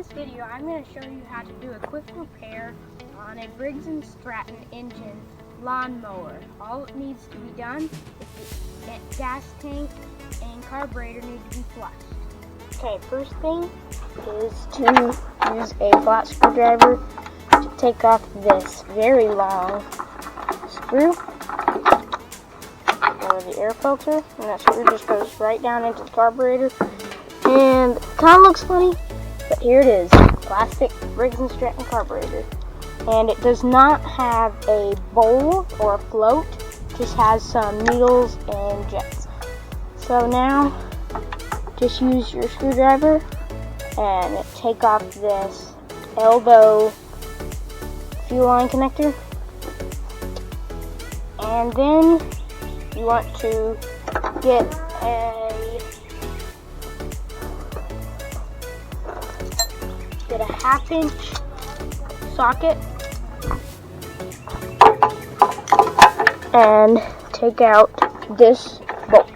this video, I'm going to show you how to do a quick repair on a Briggs & Stratton engine lawnmower. All it needs to be done is the gas tank and carburetor need to be flushed. Okay, first thing is to use a flat screwdriver to take off this very long screw or the air filter, and that screw just goes right down into the carburetor. And it kind of looks funny, but here it is, plastic Briggs & Stratton carburetor. And it does not have a bowl or a float, it just has some needles and jets. So now, just use your screwdriver and take off this elbow fuel line connector. And then you want to get a 1/2 inch socket and take out this bolt.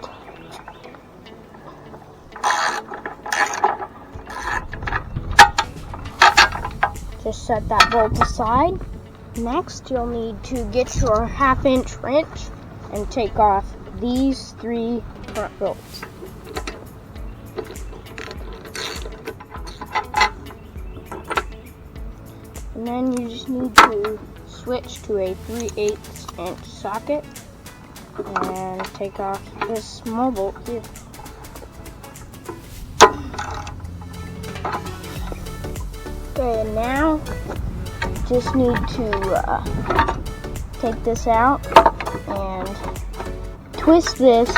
Just set that bolt aside. Next, you'll need to get your 1/2 inch wrench and take off these 3 front bolts. And then you just need to switch to a 3/8 inch socket and take off this small bolt here. Okay, and now just need to take this out and twist this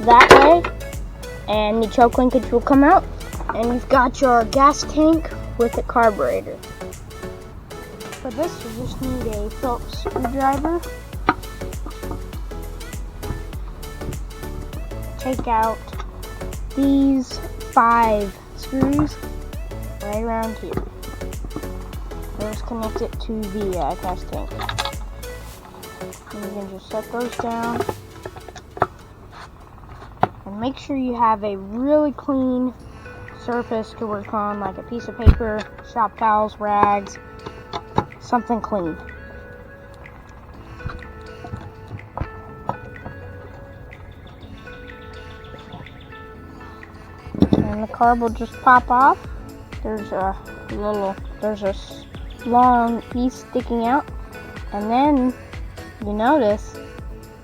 that way, and the choke linkage will come out, and you've got your gas tank with the carburetor. For this, you just need a Phillips screwdriver. Take out these 5 screws right around here. First, connect it to the gas tank. And you can just set those down. And make sure you have a really clean surface to work on, like a piece of paper, shop towels, rags, something clean. And the carb will just pop off. There's a long piece sticking out, and then you notice,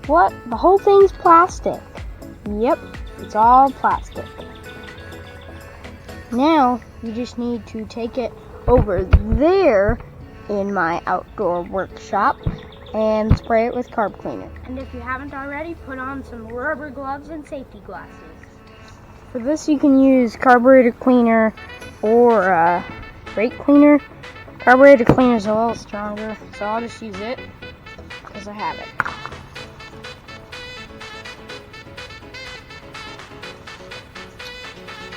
what? The whole thing's plastic. Yep, it's all plastic. Now you just need to take it over there in my outdoor workshop and spray it with carb cleaner. And if you haven't already, put on some rubber gloves and safety glasses. For this, you can use carburetor cleaner or brake cleaner. Carburetor cleaner is a little stronger, so I'll just use it because I have it.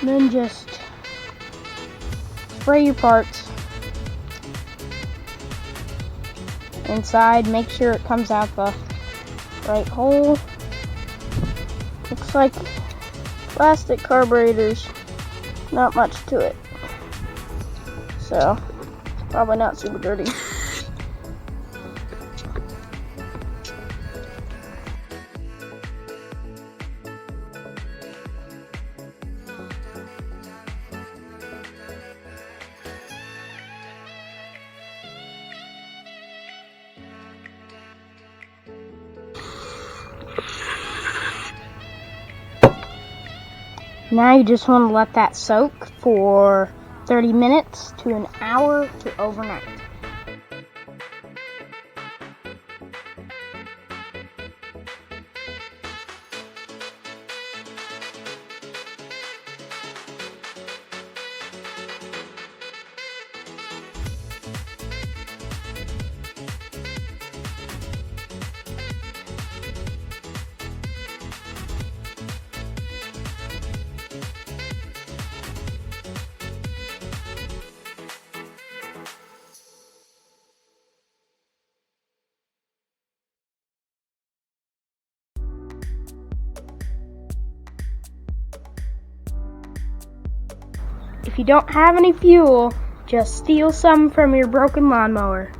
And then just spray your parts inside. Make sure it comes out the right hole. Looks like plastic carburetors, not much to it, so probably not super dirty. Now you just want to let that soak for 30 minutes to an hour to overnight. If you don't have any fuel, just steal some from your broken lawnmower.